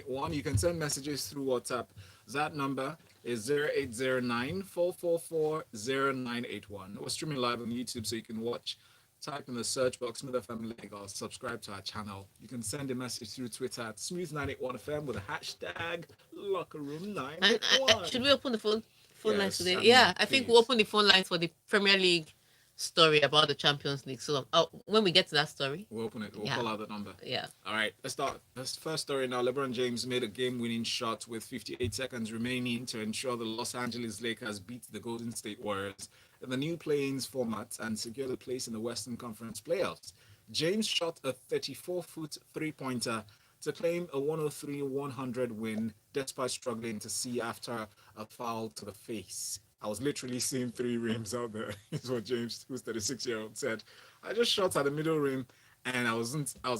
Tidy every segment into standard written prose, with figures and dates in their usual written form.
98.1. You can send messages through WhatsApp. That number is 0809 444 0981. We're streaming live on YouTube, so you can watch. Type in the search box Smith FM Lagos. Subscribe to our channel. You can send a message through Twitter at Smooth981FM with a hashtag Locker Room And 981. should we open the phone lines Yes, today? I Yeah, mean, I think we'll please. open the phone lines for the Premier League story about the Champions League. So when we get to that story, We'll open it. We'll yeah, call out the number. yeah. All right, let's start. This first story now. LeBron James made a game-winning shot with 58 seconds remaining to ensure the Los Angeles Lakers beat the Golden State Warriors in the new play-ins format and secured a place in the Western Conference playoffs. James shot a 34-foot three-pointer to claim a 103-100 win despite struggling to see after a foul to the face. I was literally seeing three rims out there, is what James, who's 36-year-old, said. I just shot at the middle rim and I was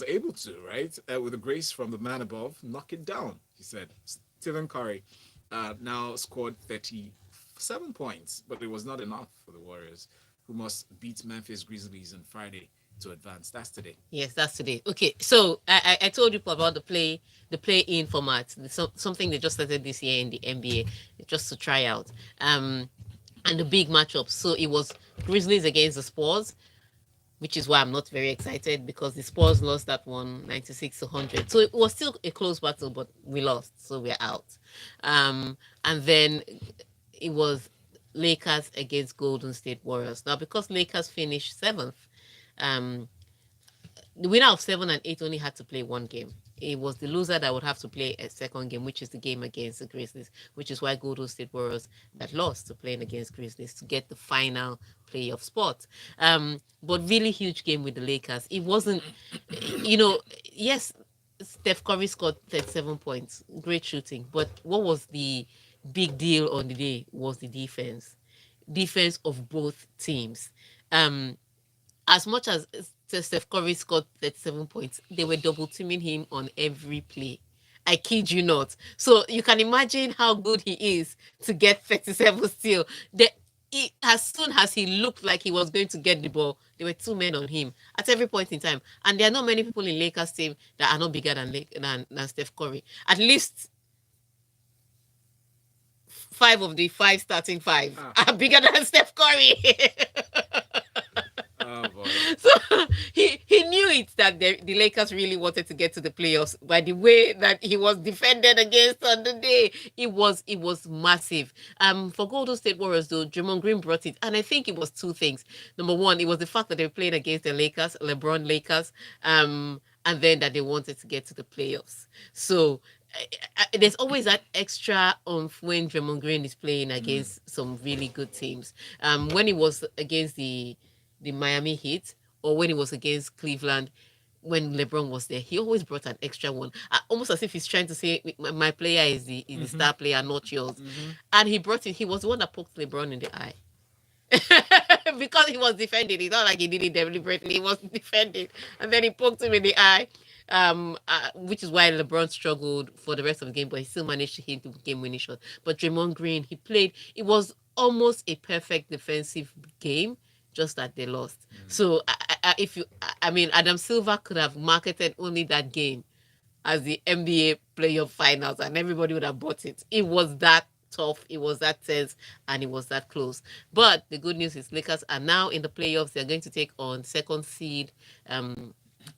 able to, right, with the grace from the man above, knock it down, he said. Stephen Curry now scored 37 points, but it was not enough for the Warriors, who must beat Memphis Grizzlies on Friday to advance. That's today. Yes, that's today. Okay, so I told you about the play in format, something they just started this year in the NBA, just to try out. And the big matchup. So it was Grizzlies against the Spurs, which is why I'm not very excited because the Spurs lost that one 96 to 100. So it was still a close battle, but we lost, so we're out. And then it was Lakers against Golden State Warriors. Now, because Lakers finished seventh, um, the winner of 7 and 8 only had to play one game. It was the loser that would have to play a second game, which is the game against the Grizzlies, which is why Golden State Warriors that lost to playing against Grizzlies to get the final playoff spot. But really huge game with the Lakers. It wasn't, yes, Steph Curry scored 37 points, great shooting. But what was the big deal on the day was the defense of both teams. As much as Steph Curry scored 37 points, they were double teaming him on every play. I kid you not. So you can imagine how good he is to get 37 still. As soon as he looked like he was going to get the ball, there were two men on him at every point in time. And there are not many people in Lakers team that are not bigger than Steph Curry. At least 5 of the 5 starting 5 are bigger than Steph Curry. Oh, boy. So he knew it that the Lakers really wanted to get to the playoffs by the way that he was defended against on the day. It was massive. For Golden State Warriors though, Draymond Green brought it, and I think it was two things. Number one, it was the fact that they were playing against the Lakers, LeBron Lakers, and then that they wanted to get to the playoffs. So there's always that extra when Draymond Green is playing against some really good teams. When he was against the Miami Heat, or when it was against Cleveland, when LeBron was there, he always brought an extra one, almost as if he's trying to say, "My player is the star player, not yours." And he brought it. He was the one that poked LeBron in the eye. Because he was defending. It's not like he did it deliberately. He was defending, and then he poked him in the eye. Which is why LeBron struggled for the rest of the game, but he still managed to hit the game-winning shot. But Draymond Green, he played. It was almost a perfect defensive game, just that they lost. So Adam Silver could have marketed only that game as the NBA playoff finals, and everybody would have bought it. It was that tough, it was that tense, and it was that close. But the good news is Lakers are now in the playoffs. They're going to take on second seed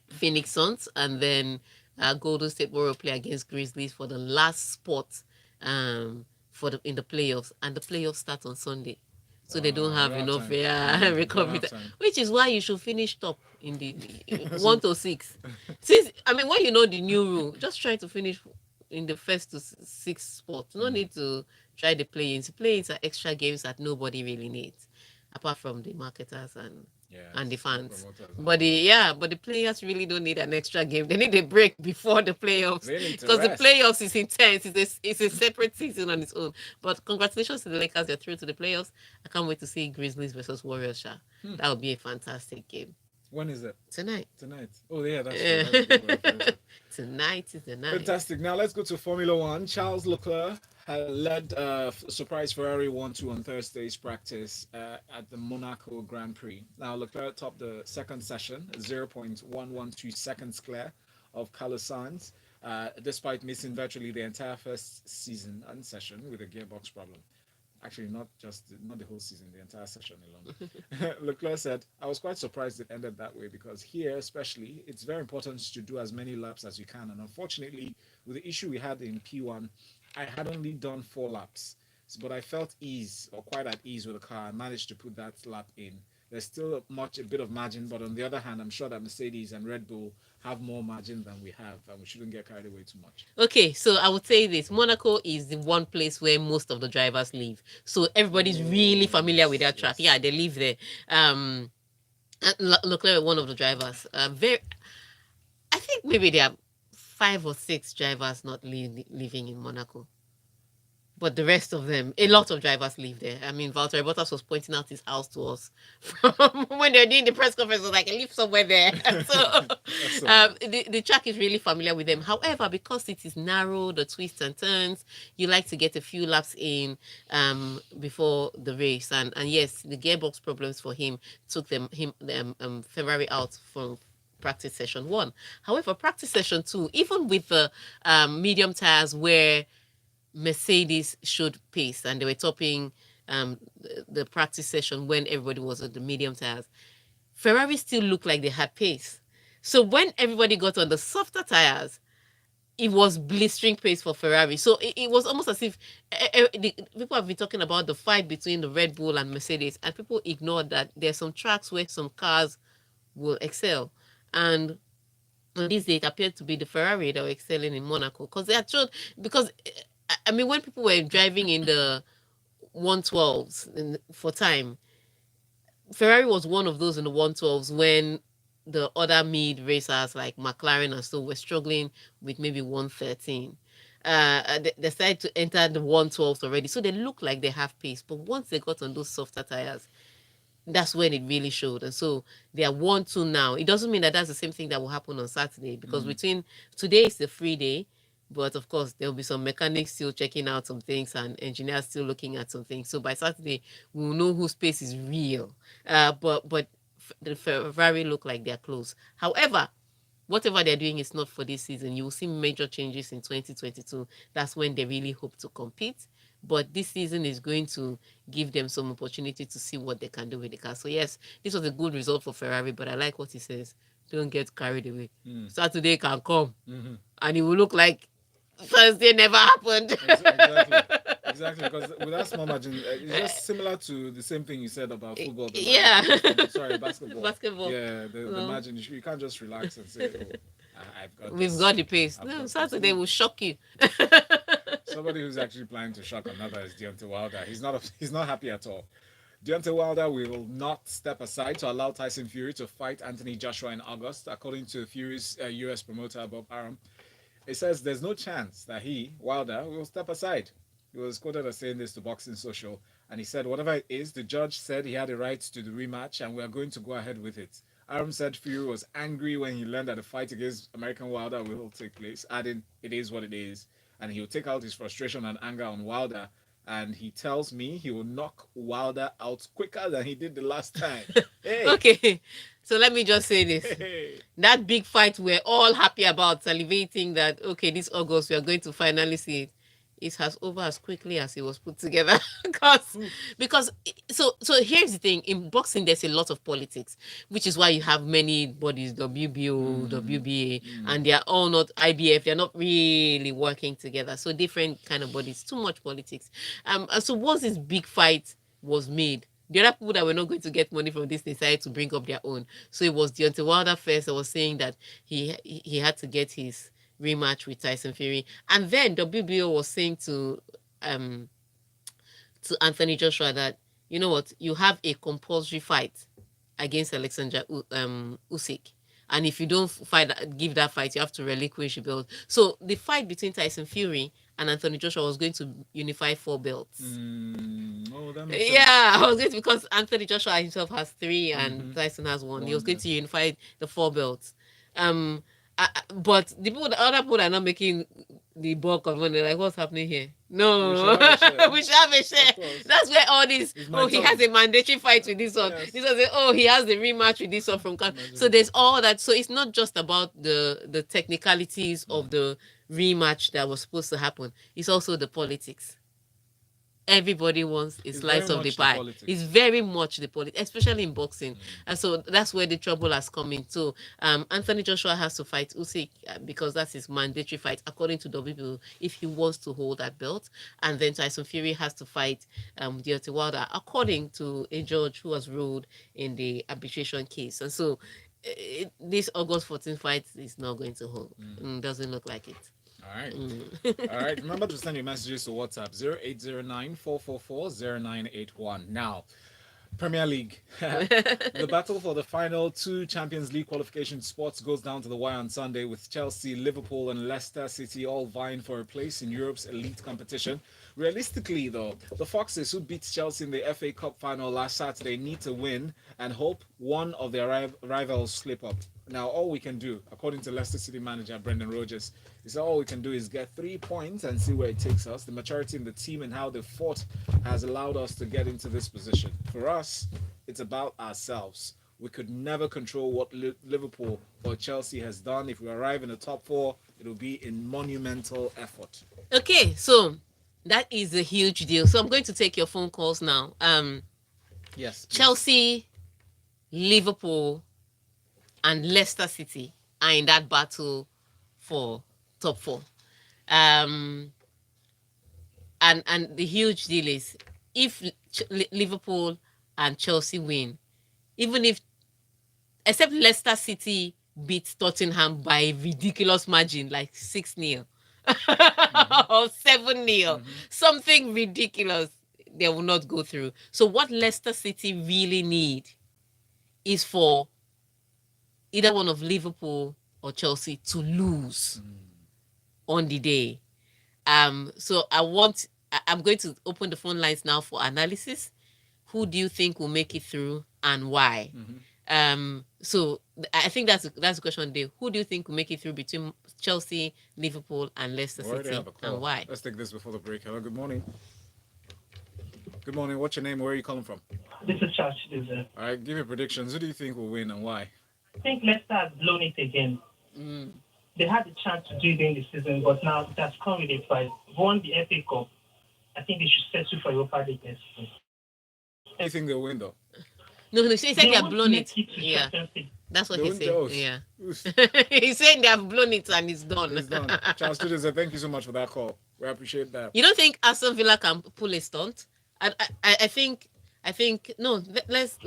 Phoenix Suns, and then Golden State Warriors play against Grizzlies for the last spot in the playoffs, and the playoffs start on Sunday. So they don't have enough recovery time. Which is why you should finish top in the 1 to 6. Since when you know the new rule, just try to finish in the first to 6 spot. No need to try the play-ins. Play-ins are extra games that nobody really needs, apart from the marketers and the fans. But the players really don't need an extra game. They need a break before the playoffs, because the playoffs is intense. It's a separate season on its own. But congratulations to the Lakers. They're through to the playoffs. I can't wait to see Grizzlies versus Warriors. That would be a fantastic game. When is it? Tonight. Oh, yeah, that's true. Tonight is the night. Fantastic. Now let's go to Formula One. Charles Leclerc led surprise Ferrari 1-2 on Thursday's practice at the Monaco Grand Prix. Now Leclerc topped the second session, 0.112 seconds clear of Carlos Sainz. despite missing virtually the entire first season and session with a gearbox problem. Actually, not the whole season, the entire session alone. Leclerc said, "I was quite surprised it ended that way because here, especially, it's very important to do as many laps as you can. And unfortunately, with the issue we had in P1, I had only done 4 laps, but I felt ease or quite at ease with the car. I managed to put that lap in. There's still a bit of margin, but on the other hand, I'm sure that Mercedes and Red Bull have more margin than we have, and we shouldn't get carried away too much." Okay, so I would say this: Monaco is the one place where most of the drivers live, so everybody's really Oh, familiar with yes, that track. Yeah, yes. they live there. Um, Leclerc, one of the drivers, very. I think maybe there are 5 or 6 drivers not living in Monaco. But the rest of them, a lot of drivers live there. I mean, Valtteri Bottas was pointing out his house to us from when they were doing the press conference. Was like, I live somewhere there. So That's so nice. the track is really familiar with them. However, because it is narrow, the twists and turns, you like to get a few laps in before the race. And yes, the gearbox problems for him took Ferrari out from practice session 1. However, practice session 2, even with the medium tires where Mercedes showed pace and they were topping the practice session when everybody was at the medium tires, Ferrari still looked like they had pace. So when everybody got on the softer tires, it was blistering pace for Ferrari. So it was almost as if people have been talking about the fight between the Red Bull and Mercedes, and people ignored that there's some tracks where some cars will excel. And on this day, it appeared to be the Ferrari that were excelling in Monaco because they had showed, because I mean, when people were driving in the 112s for time, Ferrari was one of those in the 112s when the other mid racers like McLaren and so were struggling with maybe 113. They started to enter the 112s already, so they look like they have pace. But once they got on those softer tires, that's when it really showed. And so they are 1-2 now. It doesn't mean that that's the same thing that will happen on Saturday, because between today is the free day, but of course there will be some mechanics still checking out some things and engineers still looking at some things. So by Saturday we will know whose pace is real. But the Ferrari look like they're close. However, whatever they're doing is not for this season. You will see major changes in 2022. That's when they really hope to compete. But this season is going to give them some opportunity to see what they can do with the car. So yes, this was a good result for Ferrari, but I like what he says. Don't get carried away. Saturday can come, and it will look like Thursday never happened. Exactly. Exactly, because with that small margin, it's just similar to the same thing you said about football. Yeah. Sorry, basketball. Basketball. Yeah, the margin. You can't just relax and say, "Oh, I've got We've this. got the pace. I've No, got Saturday this." will shock you. Somebody who's actually planning to shock another is Deontay Wilder. He's not happy at all. Deontay Wilder will not step aside to allow Tyson Fury to fight Anthony Joshua in August, according to Fury's US promoter Bob Arum. It says there's no chance that Wilder, will step aside. He was quoted as saying this to Boxing Social, and he said, "Whatever it is, the judge said he had a right to the rematch, and we are going to go ahead with it." Arum said Fury was angry when he learned that the fight against American Wilder will take place, adding, "It is what it is," and he'll take out his frustration and anger on Wilder. And he tells me he will knock Wilder out quicker than he did the last time. Hey, Okay, so let me just say this. hey. That big fight we're all happy about, salivating that, okay, this August we are going to finally see it. It has over as quickly as it was put together. because so here's the thing: in boxing there's a lot of politics, which is why you have many bodies, WBO, WBA, and they are all not IBF. They're not really working together, so different kind of bodies. Too much politics. And so once this big fight was made, the other people that were not going to get money from this decided to bring up their own. So it was Deontay Wilder first that was saying that he had to get his rematch with Tyson Fury, and then WBO was saying um to Anthony Joshua that, you know what, you have a compulsory fight against Alexander Usyk, and if you don't give that fight, you have to relinquish the belt. So the fight between Tyson Fury and Anthony Joshua was going to unify 4 belts. Oh, that makes sense. Yeah, I was going to, because Anthony Joshua himself has 3 and Tyson has 1. He was going to unify the 4 belts. But the other people are not making the bulk of money. Like, what's happening here? We No, should have a share. we should have a share. Of course. That's where all this. It's Oh, my he turn. has a mandatory fight with this one. Yes. This one say, oh, he has the rematch with this one from. So there's all that. So it's not just about the technicalities of the rematch that was supposed to happen. It's also the politics. Everybody wants a It's slice very of the much the pie. politics. It's very much the politics, especially in boxing. And so that's where the trouble has come in. So Anthony Joshua has to fight Usyk because that's his mandatory fight, according to WBO, if he wants to hold that belt. And then Tyson Fury has to fight Dante Wilder, according to a judge who was ruled in the arbitration case. And so this August 14th fight is not going to hold. Doesn't look like it. All right. All right. Remember to send your messages to WhatsApp 0809 444 0981. Now, Premier League. The battle for the final two Champions League qualification spots goes down to the wire on Sunday, with Chelsea, Liverpool, and Leicester City all vying for a place in Europe's elite competition. Realistically, though, the Foxes, who beat Chelsea in the FA Cup final last Saturday, need to win and hope one of their rivals slip up. Now, all we can do, according to Leicester City manager Brendan Rodgers, is all we can do is get 3 points and see where it takes us. The maturity in the team and how they fought has allowed us to get into this position. For us, it's about ourselves. We could never control what Liverpool or Chelsea has done. If we arrive in the top 4, it will be in monumental effort. Okay, so that is a huge deal. So I'm going to take your phone calls now. Yes. Please. Chelsea, Liverpool, and Leicester City are in that battle for top 4. And the huge deal is if Liverpool and Chelsea win, even if, except Leicester City beats Tottenham by a ridiculous margin, like 6-0 or 7-0, something ridiculous, they will not go through. So what Leicester City really need is for either one of Liverpool or Chelsea to lose on the day. So I'm going to open the phone lines now for analysis. Who do you think will make it through and why? So I think that's the question today. Who do you think will make it through between Chelsea, Liverpool, and Leicester City, and why? Let's take this before the break. Hello, good morning. Good morning. What's your name? Where are you calling from? This is Charles. All right, give me predictions. Who do you think will win and why? I think Leicester has blown it again. They had the chance to do it during the season, but now that's come with a price. Won the FA Cup. I think they should settle for Europa League next season. I think they'll win, though. No, he said they have blown it. Yeah, that's what he said. Yeah, he's saying they have blown it and it's done. It's done. Charles Students, thank you so much for that call. We appreciate that. You don't think Aston Villa can pull a stunt? I think no. Let's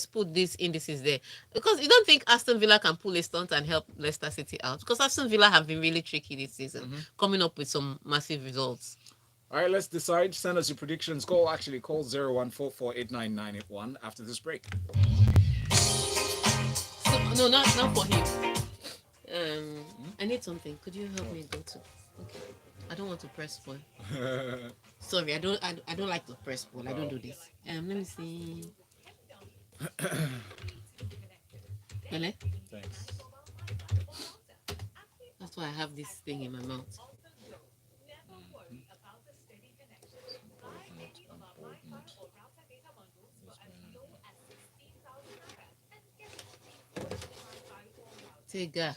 put these indices there, because you don't think Aston Villa can pull a stunt and help Leicester City out, because Aston Villa have been really tricky this season, coming up with some massive results. All right, let's decide. Send us your predictions. Call 0144899881 after this break. So, no, not for him. I need something. Could you help me go to? Okay. I don't want to press spoil. Sorry, I don't like to press spoil. I don't do this. Let me see. Hello? Thanks. That's why I have this thing in my mouth. Tega.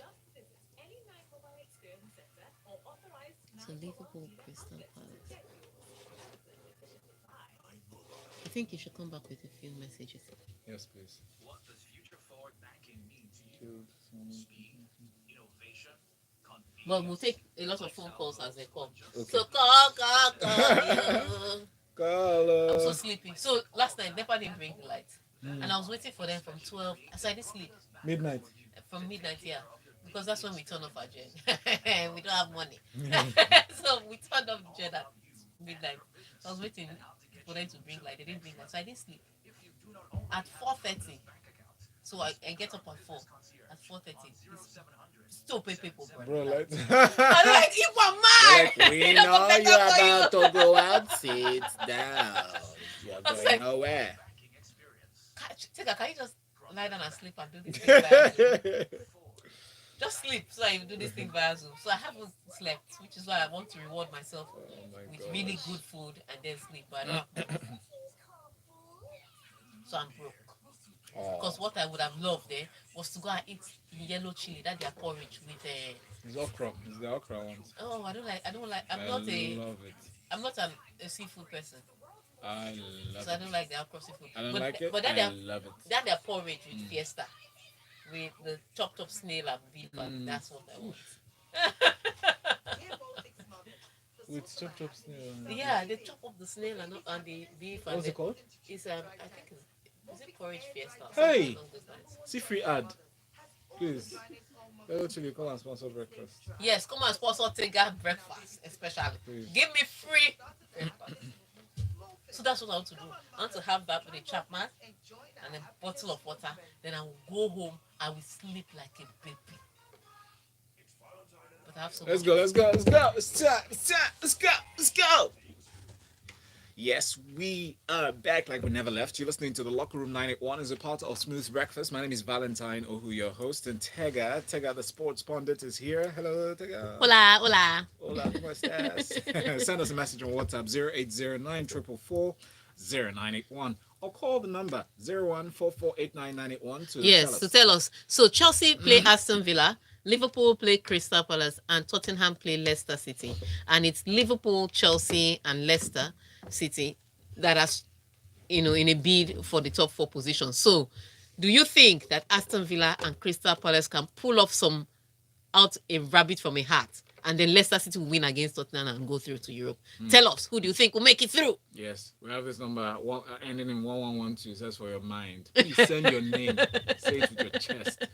So Liverpool, Crystal Palace. I think you should come back with a few messages. Yes, please. What does future forward banking mean to you? Speed, innovation, convenience. But we'll take a lot of phone calls as they come. Okay. So call. Call. I'm so sleepy. So last night, NEPA didn't bring the lights. And I was waiting for them from 12. So I didn't sleep. Midnight. From midnight, yeah. Because that's when we turn off our gen. We don't have money. So we turned off the gen at midnight. So I was waiting for them to bring light. They didn't bring light. So I didn't sleep. At 4:30. So I get up at 4. At 4:30. Stupid people, bro. Like, I'm like, you are mad. Like, we know you're about to go out. Sit down. You're going like, nowhere. Can you just lie down and sleep and do this thing? Just sleep so I do this thing via Zoom. So I haven't slept, which is why I want to reward myself Oh my with really good gosh. food and then sleep. But I don't have money, so I'm broke. Oh, Because what I would have loved there was to go and eat the yellow chili that they are porridge with. it's okra. It's the okra ones. Oh, I don't like. I don't like. I'm I not a. love it. I'm not a seafood person, I love so I it. don't like the okra seafood. I don't like it. But that I they love it. they are porridge with fiesta, with the chopped up snail and beef, and Mm. that's what I want. With chop snail. Yeah, they chop up the snail and the beef and What's it called? it's I think is it porridge fiesta or Hey! something along those lines. See free ad, please. Hello, Chili, come and sponsor breakfast. Yes, come and sponsor Tega breakfast, especially. Please. Give me free breakfast. So that's what I want to do. I want to have that with a Chapman and a bottle of water. Then I will go home. I will sleep like a baby. But I have so Let's much. go, let's go, let's go. It's time, let's go, let's go. Yes, we are back like we never left. You're listening to the Locker Room 981 as a part of Smooth Breakfast. My name is Valentine Ohu, your host, and Tega the sports pundit is here. Hello, Tega. Hola, hola. Hola, ¿cómo estás? Send us a message on WhatsApp 0809 444 0981 or call the number 0144899881 to Yes, tell to us. tell us. So Chelsea play Aston Villa, Liverpool play Crystal Palace, and Tottenham play Leicester City. And it's Liverpool, Chelsea, and Leicester City that are, in a bid for the top 4 positions. So, do you think that Aston Villa and Crystal Palace can pull off out a rabbit from a hat, and then Leicester City will win against Tottenham and go through to Europe? Tell us, who do you think will make it through? Yes, we have this number ending in 1112. Says for your mind. Please send your name. Say it with your chest.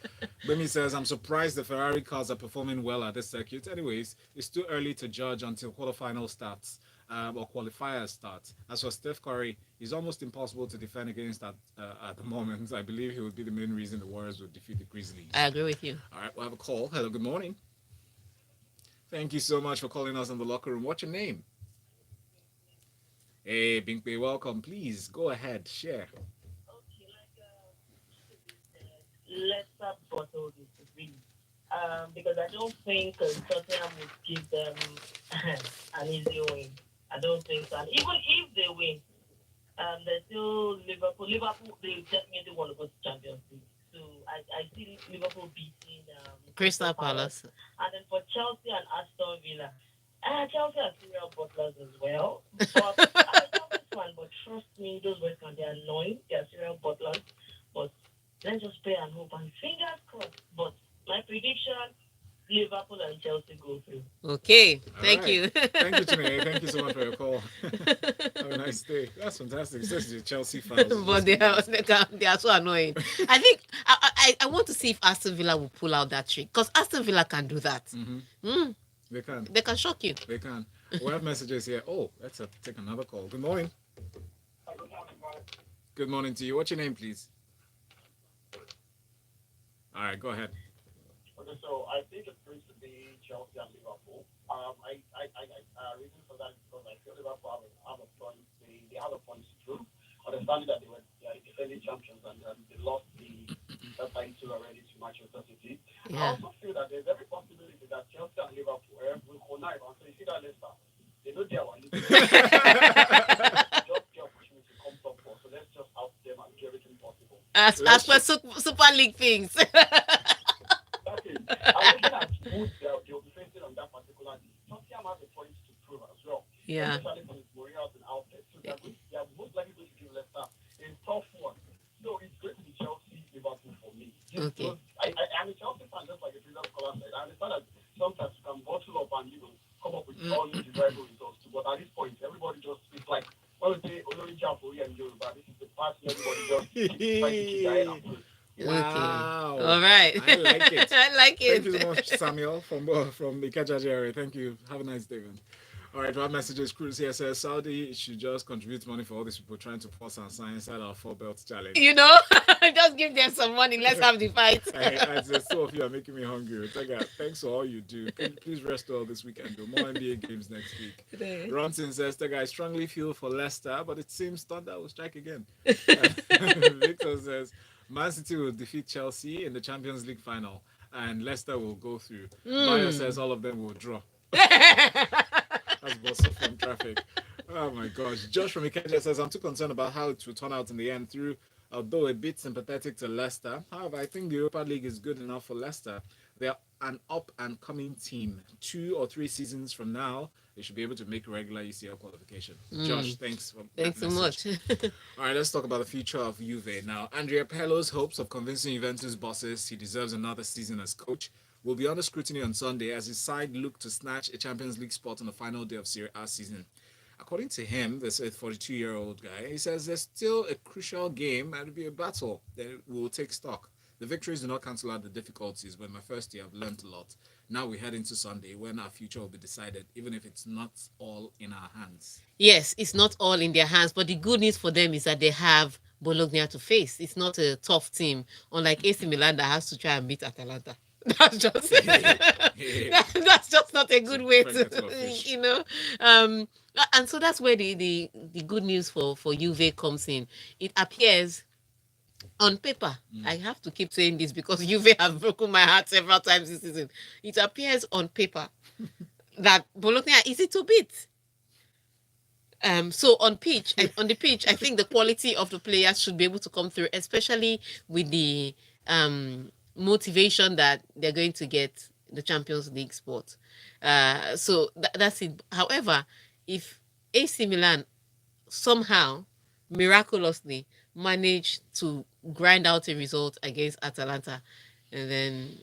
Bemi says, I'm surprised the Ferrari cars are performing well at this circuit. Anyways, it's too early to judge until quarterfinal starts. Or qualifiers start. As for Steph Curry, it's almost impossible to defend against at the moment. I believe he would be the main reason the Warriors would defeat the Grizzlies. I agree with you. All right, we'll have a call. Hello, good morning. Thank you so much for calling us in the locker room. What's your name? Hey, Binkwe, welcome. Please go ahead, share. Let's not bottle this win. Because I don't think Tottenham would give them an easy win. I don't think so. And even if they win, there's still Liverpool. Liverpool, they definitely want to go to Champions League. So I see Liverpool beating Crystal Palace. And then for Chelsea and Aston Villa, Chelsea are serial butlers as well. But I'm a Chelsea fan, but trust me, those West Ham, they're annoying. They're serial butlers. But let's just pray and hope and fingers crossed. But my prediction, Liverpool and Chelsea go through. Okay, thank right. you. Thank you, Chineke. Thank you so much for your call. Have a nice day. That's fantastic. It says you're Chelsea fans. But they are so annoying. I think I want to see if Aston Villa will pull out that trick, because Aston Villa can do that. They can. They can shock you. They can. We have messages here. Oh, let's take another call. Good morning. Good morning to you. What's your name, please? All right, go ahead. Okay, so I think it's going to be Chelsea and Liverpool. Reason for that is because I feel Liverpool have a point. They have a point to prove. Understanding that they were defending champions and they lost that title already to Manchester City. I Yeah. also feel that there's every possibility that Chelsea and Liverpool will connive. And so you see that Leicester, they know they are one. Just the opportunity to come top four. So let's just out them and do everything possible. As per Super League things. That is, I'm looking at who they'll be facing on that particular day. Tottenham has a point to prove as well. Yeah. Especially from its Mourinho and outlet. So they are most likely going to give Leicester a tough one. So it's going to be Chelsea, Liverpool for me. Okay. I'm a Chelsea fan, just like the previous caller said. I understand that sometimes you can bottle up and come up with all these desirable results too. But at this point, everybody just it's like when we say Olori Japori and Yoruba, this is the part where everybody just trying to keep their head up. Wow. Okay. All right. I like it. I like it. Thank you so much, Samuel from the Ikeja area. Thank you. Have a nice day, man. All right, our messages. Cruz here says Saudi should just contribute money for all these people trying to force and sign inside our 4 belts challenge. Just give them some money. Let's have the fight. I said, so of you are making me hungry. Thanks for all you do. Please rest well this weekend. Do more NBA games next week. Ronson says, I strongly feel for Leicester, but it seems Thunder will strike again. Victor says, Man City will defeat Chelsea in the Champions League final. and Leicester will go through. Bayo Mm. says all of them will draw. That's Bosso from traffic. Oh my gosh. Josh from Ikeja says, I'm too concerned about how it will turn out in the end through, although a bit sympathetic to Leicester. However, I think the Europa League is good enough for Leicester. They're an up and coming team. 2 or 3 seasons from now, they should be able to make regular UCL qualification. Josh, thanks for that Thanks so message. much. All right, let's talk about the future of Juve now. Andrea Pirlo's hopes of convincing Juventus bosses he deserves another season as coach will be under scrutiny on Sunday as his side look to snatch a Champions League spot on the final day of Serie A season. According to him, this 42-year-old guy, he says there's still a crucial game and it'll be a battle that we'll take stock. The victories do not cancel out the difficulties, but in my first year I've learned a lot. Now we head into Sunday when our future will be decided, even if it's not all in our hands. Yes, it's not all in their hands, but the good news for them is that they have Bologna to face. It's not a tough team, unlike AC Milan that has to try and beat Atalanta. That's just that's just not a good way to, and so that's where the good news for Juve comes in. It appears on paper, I have to keep saying this because Juve have broken my heart several times this season. It appears on paper that Bologna are easy to beat. So on the pitch, I think the quality of the players should be able to come through, especially with the motivation that they're going to get the Champions League spot. So that's it. However, if AC Milan somehow miraculously manage to grind out a result against Atalanta, and then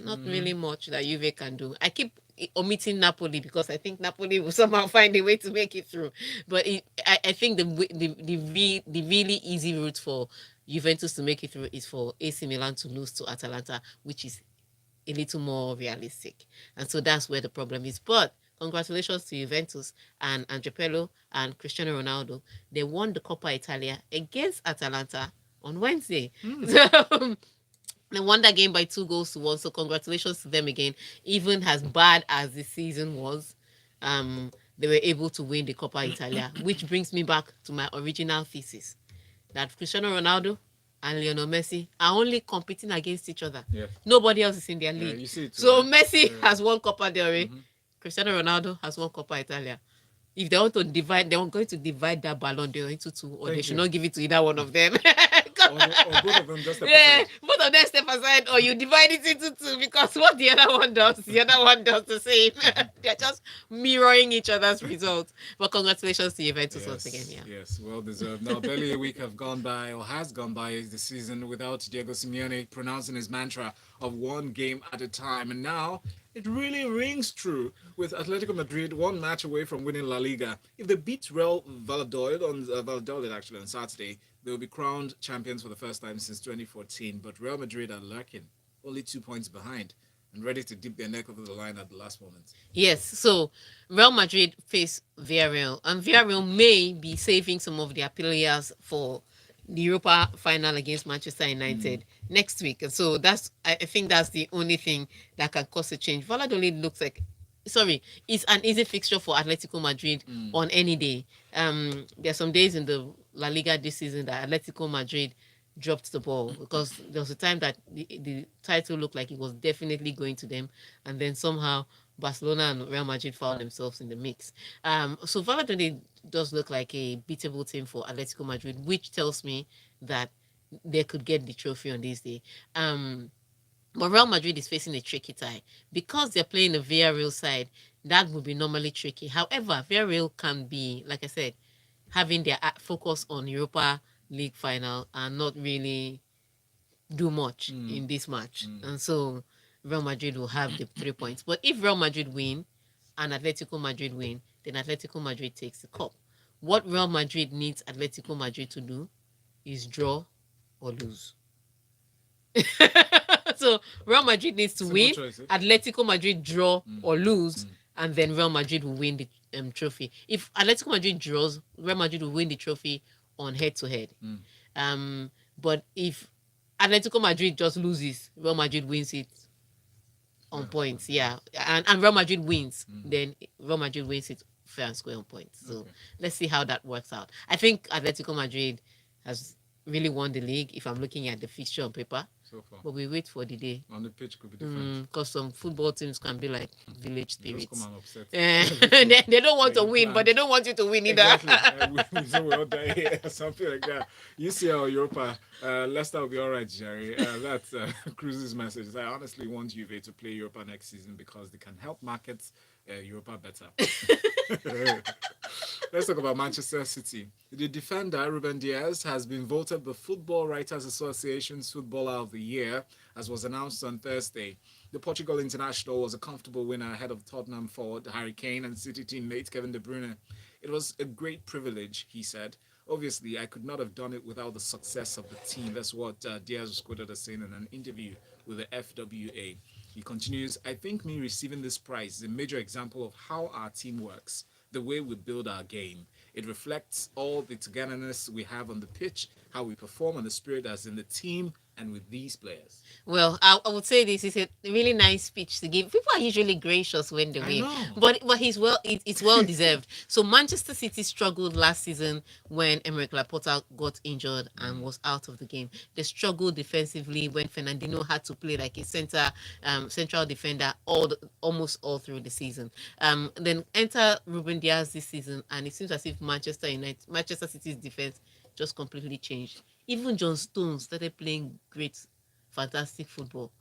not really much that Juve can do. I keep omitting Napoli because I think Napoli will somehow find a way to make it through. But I think the really easy route for Juventus to make it through is for AC Milan to lose to Atalanta, which is a little more realistic. And so that's where the problem is. But congratulations to Juventus and Angelo and Cristiano Ronaldo. They won the Coppa Italia against Atalanta on Wednesday. So, they won that game by 2-1. So congratulations to them again. Even as bad as the season was, they were able to win the Coppa Italia, which brings me back to my original thesis that Cristiano Ronaldo and Lionel Messi are only competing against each other. Yeah. Nobody else is in their league. You see it too, so right? Messi has won Coppa del Rey. Cristiano Ronaldo has won Coppa Italia. If they want to divide, they're going to divide that Ballon d'Or into two, or they should not give it to either one of them. Or both of them just both of them step aside, or you divide it into two, because what the other one does, the other one does the same. They're just mirroring each other's results. But congratulations to Juventus once again. Yeah. Yes, well deserved. Now, barely a week have gone by, or has gone by, this season without Diego Simeone pronouncing his mantra of one game at a time. And now it really rings true with Atletico Madrid one match away from winning La Liga. If they beat Real Valladolid on Saturday, they will be crowned champions for the first time since 2014. But Real Madrid are lurking, only 2 points behind, and ready to dip their neck over the line at the last moment. Yes, so Real Madrid face Villarreal, and Villarreal may be saving some of their players for the Europa final against Manchester United next week. And so I think that's the only thing that can cause a change. Valladolid looks like, it's an easy fixture for Atletico Madrid on any day. There are some days in the La Liga this season that Atletico Madrid dropped the ball because there was a time that the title looked like it was definitely going to them, and then somehow Barcelona and Real Madrid found themselves in the mix. So Valladolid does look like a beatable team for Atletico Madrid, which tells me that they could get the trophy on this day. But Real Madrid is facing a tricky tie because they're playing the Villarreal side. That would be normally tricky. However, Villarreal can be, like I said, having their focus on Europa League final and not really do much in this match. And so Real Madrid will have the 3 points. But if Real Madrid win and Atletico Madrid win, then Atletico Madrid takes the cup. What Real Madrid needs Atletico Madrid to do is draw or lose. So Real Madrid needs to win, Atletico Madrid draw or lose, and then Real Madrid will win the trophy. If Atletico Madrid draws, Real Madrid will win the trophy on head-to-head. But if Atletico Madrid just loses, Real Madrid wins it on points. Yeah, and Real Madrid wins, then Real Madrid wins it fair and square on points. So let's see how that works out. I think Atletico Madrid has really won the league if I'm looking at the fixture on paper. So far. But we wait for the day. On the pitch could be different. Because some football teams can be like village Just come spirits. and upset. They don't want that to you win, but planned. they don't want you to win either. Exactly. So we all die here, something like that. UCL Europa, Leicester will be all right, Jerry. That's Cruz's message. I honestly want Juve to play Europa next season because they can help markets Europa better. Let's talk about Manchester City. The defender, Ruben Diaz, has been voted the Football Writers Association's Footballer of the Year, as was announced on Thursday. The Portugal international was a comfortable winner ahead of Tottenham forward Harry Kane and City teammate Kevin De Bruyne. It was a great privilege, he said. Obviously, I could not have done it without the success of the team. That's what Diaz was quoted as saying in an interview with the FWA. He continues, I think me receiving this prize is a major example of how our team works, the way we build our game. It reflects all the togetherness we have on the pitch, how we perform, and the spirit that's in the team and with these players. Well, I would say this is a really nice speech to give. People are usually gracious when they I win, know. but it's well deserved. So Manchester City struggled last season when Emerick Laporta got injured and was out of the game. They struggled defensively when Fernandinho had to play like a central defender almost all through the season. Then enter Ruben Diaz this season, and it seems as if Manchester City's defense just completely changed. Even John Stones started playing great, fantastic football.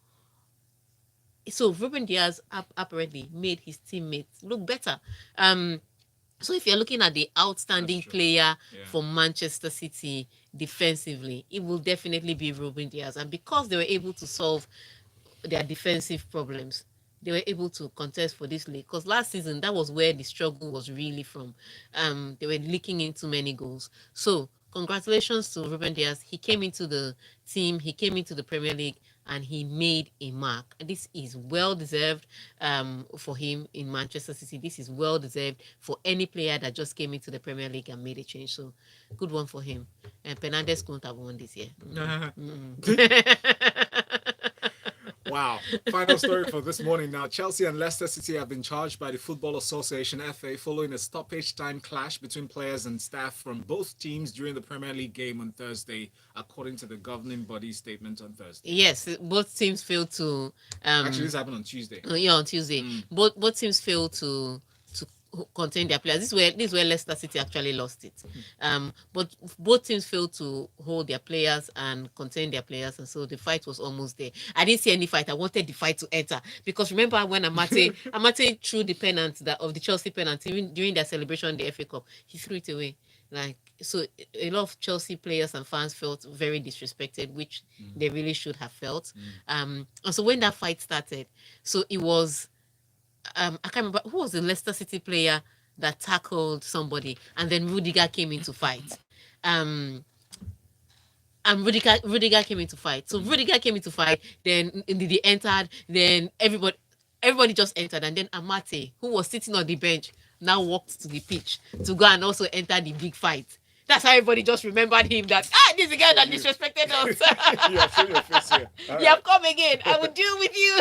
So Ruben Diaz apparently made his teammates look better. So if you're looking at the outstanding player for Manchester City defensively, it will definitely be Ruben Diaz. And because they were able to solve their defensive problems, they were able to contest for this league. Because last season, that was where the struggle was really from. They were leaking into many goals. So congratulations to Ruben Diaz. He came into the team, he came into the Premier League, and he made a mark. This is well deserved for him in Manchester City. This is well deserved for any player that just came into the Premier League and made a change. So good one for him. And Fernandes couldn't have won this year. Wow. Final story for this morning now. Chelsea and Leicester City have been charged by the Football Association FA following a stoppage time clash between players and staff from both teams during the Premier League game on Thursday, according to the governing body statement on Thursday. Yes, both teams failed to Actually, this happened on Tuesday. on Tuesday. Both teams failed to contain their players. This is where Leicester City actually lost it. But both teams failed to hold their players and contain their players, and so the fight was almost there. I didn't see any fight. I wanted the fight to enter because remember when Amate threw the penalty of the Chelsea penalty even during their celebration in the FA Cup, he threw it away. So a lot of Chelsea players and fans felt very disrespected, which they really should have felt. And so when that fight started, so it was. I can't remember who was the Leicester City player that tackled somebody, and then Rudiger came into fight. And Rudiger came into fight. So Rudiger came into fight. Then they entered. Then everybody just entered, and then Amate, who was sitting on the bench, now walked to the pitch to go and also enter the big fight. That's how everybody just remembered him. That this is the guy that disrespected us. You have shown your face here. You have come again. I will deal with you.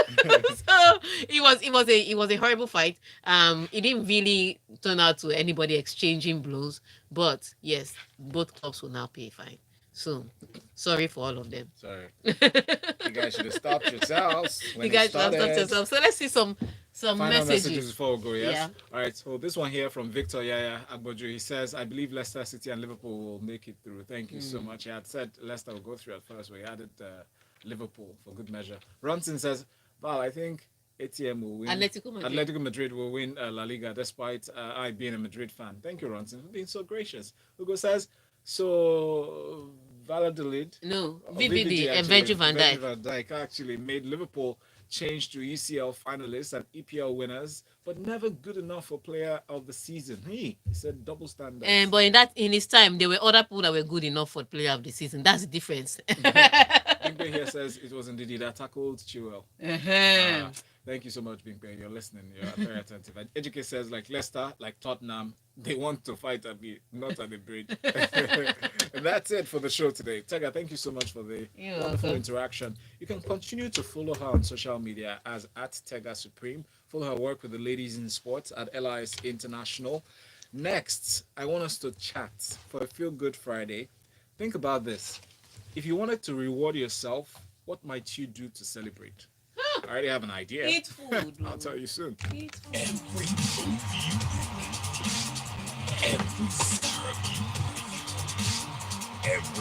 So it was a horrible fight. It didn't really turn out to anybody exchanging blows, but yes, both clubs will now pay a fine. So sorry for all of them. Sorry. You guys should have stopped yourselves. When You guys it have started. stopped yourself. So let's see some Final messages before we go, yes? Yeah. All right, so this one here from Victor Yaya Agboju. He says, I believe Leicester City and Liverpool will make it through. Thank you so much. He had said Leicester will go through at first, but he added Liverpool for good measure. Ronson says, Val, I think ATM will win. Atletico Madrid will win La Liga, despite I being a Madrid fan. Thank you, Ronson, for being so gracious. Hugo says, so Valladolid. No, VVD and Virgil van Dijk. Van Dijk actually made Liverpool change to UCL finalists and EPL winners, but never good enough for player of the season. He said double standards. But in his time, there were other people that were good enough for player of the season. That's the difference. Bingbe here says it was indeed that tackled Chilwell. Thank you so much, Bingbe. You're listening. You're very attentive. And Educate says, like Leicester, like Tottenham, they want to fight at me, not at the bridge. And that's it for the show today. Tega, thank you so much for the wonderful interaction. You can continue to follow her on social media as @Tega Supreme. Follow her work with the ladies in sports at LIS International. Next, I want us to chat for a Feel Good Friday. Think about this. If you wanted to reward yourself What might you do to celebrate? I already have an idea. Eat food. I'll tell you soon. Eat food. Every